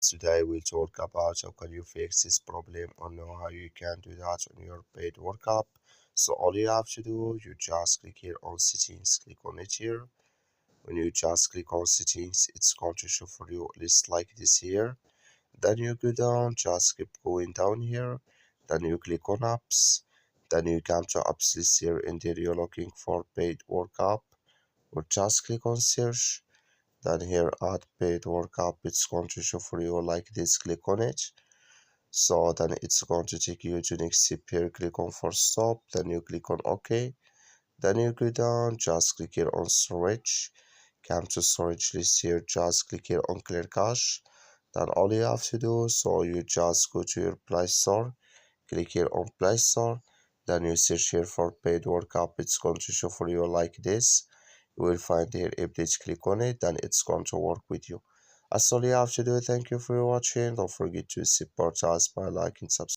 Today we'll talk about how can you fix this problem or know how you can do that on your paid workup. So all you have to do, you just click here on settings, click on it here. When you just click on settings, it's going to show for you a list like this here. Then you go down, just keep going down here. Then you click on apps. Then you come to apps list here, and there you're looking for paid workup. Or just click on search. Then here at paid workup, it's going to show for you like this. Click on it. So then it's going to take you to next step here. Click on for stop. Then you click on OK. Then you go down, just click here on storage. Come to storage list here, just click here on clear cache. Then all you have to do, so you just go to your Play Store, click here on Play Store, then you search here for paid workup. It's going to show for you like this. You will find here updates, click on it, then it's going to work with you. That's all you have to do. Thank you for watching. Don't forget to support us by liking, subscribe.